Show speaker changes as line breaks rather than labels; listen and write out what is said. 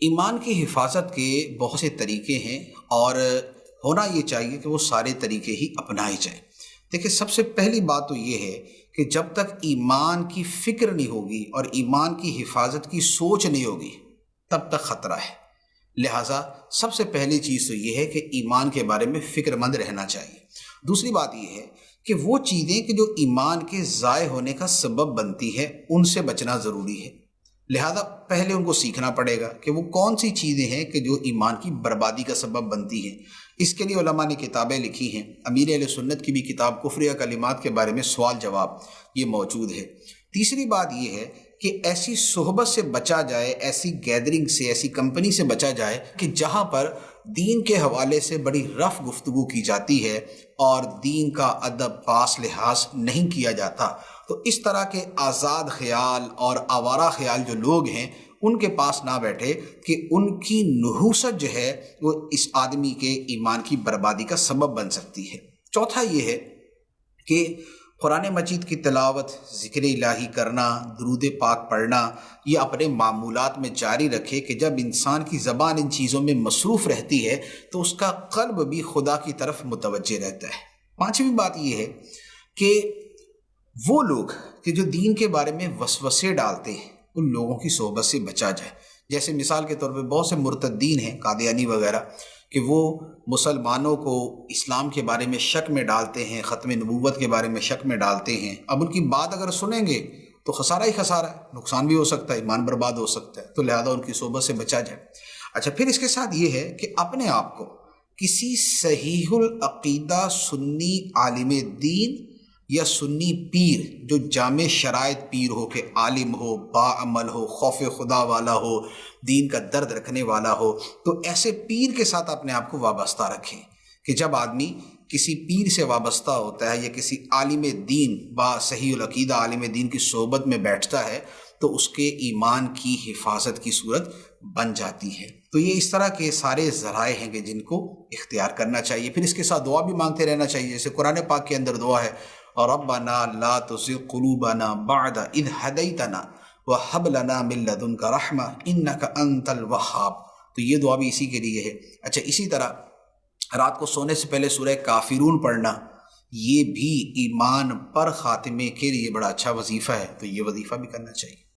ایمان کی حفاظت کے بہت سے طریقے ہیں اور ہونا یہ چاہیے کہ وہ سارے طریقے ہی اپنائے جائیں۔ دیکھیں، سب سے پہلی بات تو یہ ہے کہ جب تک ایمان کی فکر نہیں ہوگی اور ایمان کی حفاظت کی سوچ نہیں ہوگی تب تک خطرہ ہے۔ لہٰذا سب سے پہلی چیز تو یہ ہے کہ ایمان کے بارے میں فکر مند رہنا چاہیے۔ دوسری بات یہ ہے کہ وہ چیزیں کہ جو ایمان کے ضائع ہونے کا سبب بنتی ہے ان سے بچنا ضروری ہے۔ لہذا پہلے ان کو سیکھنا پڑے گا کہ وہ کون سی چیزیں ہیں کہ جو ایمان کی بربادی کا سبب بنتی ہیں۔ اس کے لیے علماء نے کتابیں لکھی ہیں۔ امیر اہل سنت کی بھی کتاب کفریہ کلمات کے بارے میں سوال جواب یہ موجود ہے۔ تیسری بات یہ ہے کہ ایسی صحبت سے بچا جائے، ایسی گیدرنگ سے، ایسی کمپنی سے بچا جائے کہ جہاں پر دین کے حوالے سے بڑی رف گفتگو کی جاتی ہے اور دین کا ادب پاس لحاظ نہیں کیا جاتا۔ تو اس طرح کے آزاد خیال اور آوارہ خیال جو لوگ ہیں ان کے پاس نہ بیٹھے کہ ان کی نحوست جو ہے وہ اس آدمی کے ایمان کی بربادی کا سبب بن سکتی ہے۔ چوتھا یہ ہے کہ قرآن مجید کی تلاوت، ذکر الہی کرنا، درود پاک پڑھنا یہ اپنے معمولات میں جاری رکھے کہ جب انسان کی زبان ان چیزوں میں مصروف رہتی ہے تو اس کا قلب بھی خدا کی طرف متوجہ رہتا ہے۔ پانچویں بات یہ ہے کہ وہ لوگ کہ جو دین کے بارے میں وسوسے ڈالتے ہیں ان لوگوں کی صحبت سے بچا جائے۔ جیسے مثال کے طور پہ بہت سے مرتدین ہیں، قادیانی وغیرہ، کہ وہ مسلمانوں کو اسلام کے بارے میں شک میں ڈالتے ہیں، ختم نبوت کے بارے میں شک میں ڈالتے ہیں۔ اب ان کی بات اگر سنیں گے تو خسارہ ہی خسارہ ہے، نقصان بھی ہو سکتا ہے، ایمان برباد ہو سکتا ہے، تو لہذا ان کی صحبت سے بچا جائے۔ اچھا، پھر اس کے ساتھ یہ ہے کہ اپنے آپ کو کسی صحیح العقیدہ سنی عالم دین یا سنی پیر جو جامع شرائط پیر ہو، کہ عالم ہو، باعمل ہو، خوف خدا والا ہو، دین کا درد رکھنے والا ہو، تو ایسے پیر کے ساتھ اپنے آپ کو وابستہ رکھیں کہ جب آدمی کسی پیر سے وابستہ ہوتا ہے یا کسی عالم دین با صحیح العقیدہ عالم دین کی صحبت میں بیٹھتا ہے تو اس کے ایمان کی حفاظت کی صورت بن جاتی ہے۔ تو یہ اس طرح کے سارے ذرائع ہیں کہ جن کو اختیار کرنا چاہیے۔ پھر اس کے ساتھ دعا بھی مانگتے رہنا چاہیے، جیسے قرآن پاک کے اندر دعا ہے، ربنا لا تزغ قلوبنا بعد اذ ہدیتنا وہب لنا من لدنک رحمہ انک انت الوہاب۔ تو یہ دعا بھی اسی کے لیے ہے۔ اچھا، اسی طرح رات کو سونے سے پہلے سورہ کافرون پڑھنا یہ بھی ایمان پر خاتمے کے لیے بڑا اچھا وظیفہ ہے، تو یہ وظیفہ بھی کرنا چاہیے۔